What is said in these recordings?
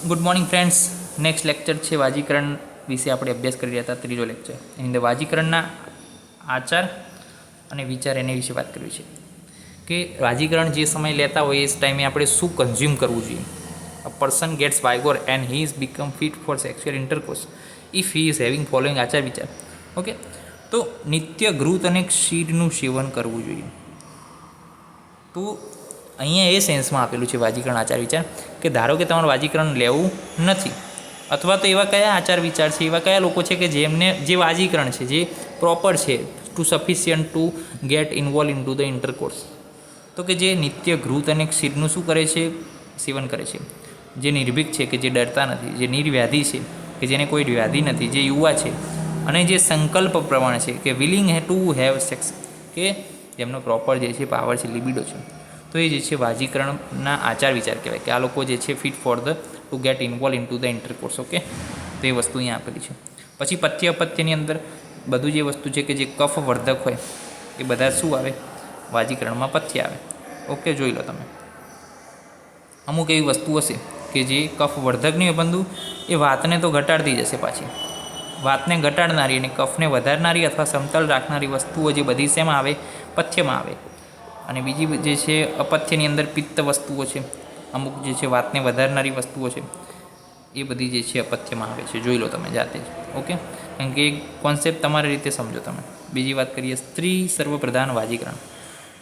Good morning friends. Next lecture છે વાજીકરણ વિશે આપણે અભ્યાસ કરી રહ્યા હતા, ત્રીજો લેક્ચર. એની અંદર વાજીકરણના આચાર અને વિચાર એની વિશે વાત કરવી છે કે વાજીકરણ જે સમય લેતા હોય એ ટાઈમે આપણે શું કન્ઝ્યુમ કરવું જોઈએ. A person gets vigour and he is become fit for sexual intercourse if he is having following આચાર વિચાર. ઓકે, તો નિત્ય ઘૃત અને ક્ષીરનું સેવન કરવું જોઈએ. તો અહીંયા એ સેન્સમાં આપેલું છે વાજીકરણ આચાર વિચાર કે ધારો કે તમારે વાજીકરણ લેવું નથી, અથવા તો એવા કયા આચાર વિચાર છે, એવા કયા લોકો છે કે જેમને જે વાજીકરણ છે જે પ્રોપર છે to sufficient to get involve in to the intercourse. તો કે જે નિત્ય ઘૃત અને ક્ષીરનું શું કરે છે, સેવન કરે છે, જે નિર્ભીક છે, કે જે ડરતા નથી, જે નિર્વ્યાધિ છે કે જેને કોઈ વ્યાધિ નથી, જે યુવા છે અને જે સંકલ્પ પ્રમાણે છે કે વિલિંગ ટુ હેવ સેક્સ, કે જેમનો પ્રોપર જે છે પાવર છે, લિબિડો છે. તો એ જે છે વાજીકરણના આચાર વિચાર કહેવાય કે આ લોકો જે છે fit for the two get involve in to the intercourse. Okay, તો એ વસ્તુ અહીંયા આપેલી છે. પછી પથ્ય અપથ્યની અંદર બધું જે વસ્તુ છે કે જે કફવર્ધક હોય એ બધા શું આવે, વાજીકરણમાં પથ્ય આવે. ઓકે, જોઈ લો તમે. અમુક એવી વસ્તુ હશે કે જે કફવર્ધક નહીં હોય, પરંતુ એ વાતને તો ઘટાડતી જશે. પાછી વાતને ઘટાડનારી અને કફને વધારનારી અથવા સમતલ રાખનારી વસ્તુઓ જે બધી શેમાં આવે, પથ્યમાં આવે. અને બીજી જે છે અપથ્યની અંદર પિત્ત વસ્તુઓ છે, અમુક જે છે વાતને વધારનારી વસ્તુઓ છે, એ બધી જે છે અપથ્યમાં આવે છે. જોઈ લો તમે જાતે જ. ઓકે, કારણ કે કોન્સેપ્ટ તમારી રીતે સમજો તમે. બીજી વાત કરીએ, સ્ત્રી સર્વપ્રધાન વાજીકરણ.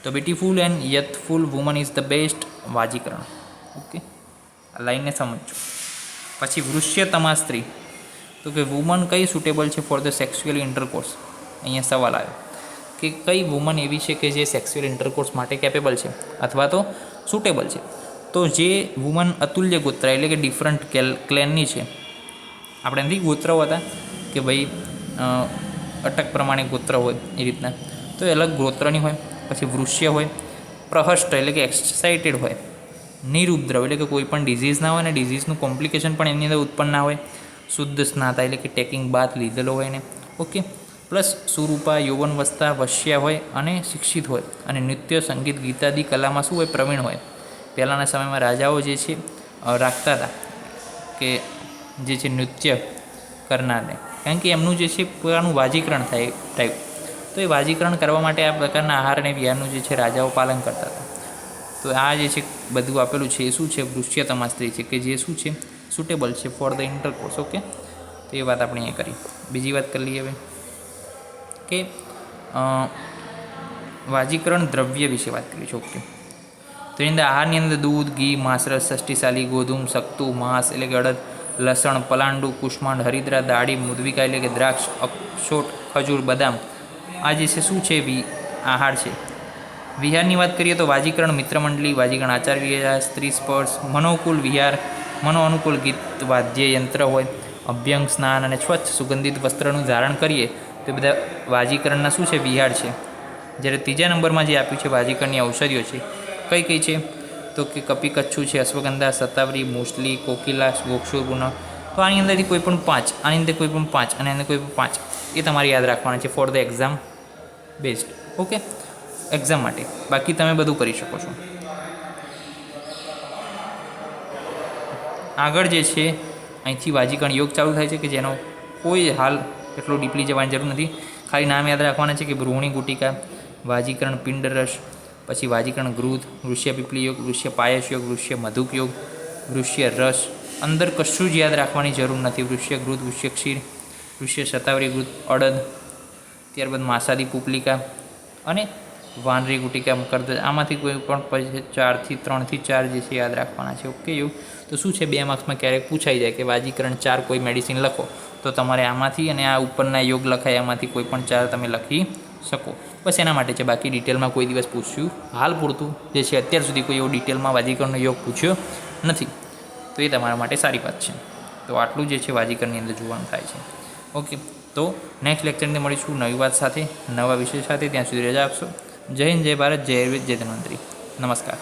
તો beautiful and youthful woman is the best વાજીકરણ. ઓકે, આ લાઈનને સમજો. પછી વૃષ્યતમા સ્ત્રી, તો કે વુમન કઈ સુટેબલ છે ફોર ધ સેક્સ્યુઅલ ઇન્ટરકોર્સ. અહીંયા સવાલ આવ્યો કે કઈ વુમન એવી છે કે જે સેક્સ્યુઅલ ઇન્ટરકોર્સ માટે કેપેબલ છે અથવા તો સુટેબલ છે. તો જે વુમન અતુલ્ય ગોત્ર એટલે કે ડિફરન્ટ ક્લેનની છે. આપણે નથી ગોત્ર હતા કે ભાઈ અટક પ્રમાણે ગોત્ર હોય એ રીતના, તો એ અલગ ગોત્રની હોય. પછી વૃષ્ય હોય, પ્રહષ્ટ એટલે કે એક્સાઇટેડ હોય, નિરુદ્રવ એટલે કે કોઈ પણ ડિઝીઝ ના હોય ને ડિઝીઝનું કોમ્પ્લિકેશન પણ એમની અંદર ઉત્પન્ન ના હોય, શુદ્ધ સ્નાતા એટલે કે ટેકિંગ બાથ લીધેલો હોય ને. ઓકે, પ્લસ સુરૂપા યૌવનવસ્થા વશ્યા હોય અને શિક્ષિત હોય અને નૃત્ય સંગીત ગીતાદી કલામાં શું હોય, પ્રવીણ હોય. પહેલાંના સમયમાં રાજાઓ જે છે રાખતા હતા કે જે છે નૃત્ય કરનારને, કારણ કે એમનું જે છે પોતાનું વાજીકરણ થાય ટાઈપ. તો એ વાજીકરણ કરવા માટે આ પ્રકારના આહાર અને વિહારનું જે છે રાજાઓ પાલન કરતા હતા. તો આ જે છે બધું આપેલું છે એ શું છે, વૃષ્યતમા સ્ત્રી છે કે જે શું છે, સુટેબલ છે ફોર ધ ઇન્ટરકોર્સ. ઓકે, તો એ વાત આપણે અહીંયા કરી. બીજી વાત કરી લઈએ હવે કે વાજીકરણ દ્રવ્ય વિશે વાત કરી છે. ઓકે, તો એની અંદર આહારની અંદર દૂધ, ઘી, માંસરસ, ષષ્ટિશાલી, ગોધુમ, સક્તુ, માંસ એટલે કે અડદ, લસણ, પલાંડુ, કુષ્માંડ, હરિદ્રા, દાળી, મુદવિકા એટલે કે દ્રાક્ષ, અખરોટ, ખજૂર, બદામ, આ જે છે શું છે, આહાર છે. વિહારની વાત કરીએ તો વાજીકરણ મિત્રમંડળી, વાજીકરણ આચાર વિહાર, સ્ત્રી સ્પર્શ, મનોકુલ વિહાર, મનો અનુકૂળ ગીત વાદ્ય યંત્ર હોય, અભ્યંગ, સ્નાન અને સ્વચ્છ સુગંધિત વસ્ત્રનું ધારણ કરીએ તો એ બધા વાજીકરણના શું છે, વિહાર છે. જ્યારે ત્રીજા નંબરમાં જે આપ્યું છે વાજીકરણની ઔષધિઓ છે, કઈ કઈ છે, તો કે કપિકચ્છુ છે, અશ્વગંધા, સતાવરી, મૂસલી, કોકિલા, ગોક્ષુરપૂર્ણ. તો આની અંદરથી કોઈ પણ 5, આની અંદર કોઈ પણ 5 અને અંદર કોઈ પણ 5 એ તમારે યાદ રાખવાના છે for the exam based. Okay, exam માટે. બાકી તમે બધું કરી શકો છો. આગળ જે છે અહીંથી વાજીકરણ યોગ ચાલુ થાય છે કે જેનો કોઈ હાલ એટલો ડીપલી જવાની જરૂર નથી. ખાલી નામ યાદ રાખવાના છે કે ભ્રૂણી ગુટિકા, વાજીકરણ પિંડરસ, પછી વાજીકરણ ઘૃત, વૃષ્ય પીપલી યોગ, વૃષ્ય પાયસ યોગ, વૃષ્ય મધુક યોગ, વૃષ્ય રસ. અંદર કશું જ યાદ રાખવાની જરૂર નથી. વૃષ્ય ઘૃત, વૃષ્ય ક્ષીર, વૃષ્ય શતાવરી ઘૃત, અડદ, ત્યારબાદ માસાદી પુપલિકા અને વાનરી ગુટિકા મકરદ. આમાંથી કોઈ પણ 3 થી 4 જે છે યાદ રાખવાના છે. ઓકે, યોગ તો શું છે, 2 માર્ક્સમાં ક્યારેક પૂછાઈ જાય કે વાજીકરણ 4 કોઈ મેડિસિન લખો, તો તમારે આમાંથી અને આ ઉપરના યોગ લખાય એમાંથી કોઈ પણ 4 તમે લખી શકો. બસ એના માટે છે. બાકી ડિટેલમાં કોઈ દિવસ પૂછ્યું હાલ પૂરતું જે છે અત્યાર સુધી કોઈ એવો ડિટેલમાં વાજીકરણનો યોગ પૂછ્યો નથી. તો એ તમારા માટે સારી વાત છે. તો આટલું જે છે વાજીકરણની અંદર જોવાનું થાય છે. ઓકે, તો નેક્સ્ટ લેક્ચરની મળીશું નવી વાત સાથે, નવા વિષય સાથે. ત્યાં સુધી રજા આપશો. જય હિન્દ, જય ભારત, જય આયુર્વેદ, જય ધન્વંતરી. નમસ્કાર.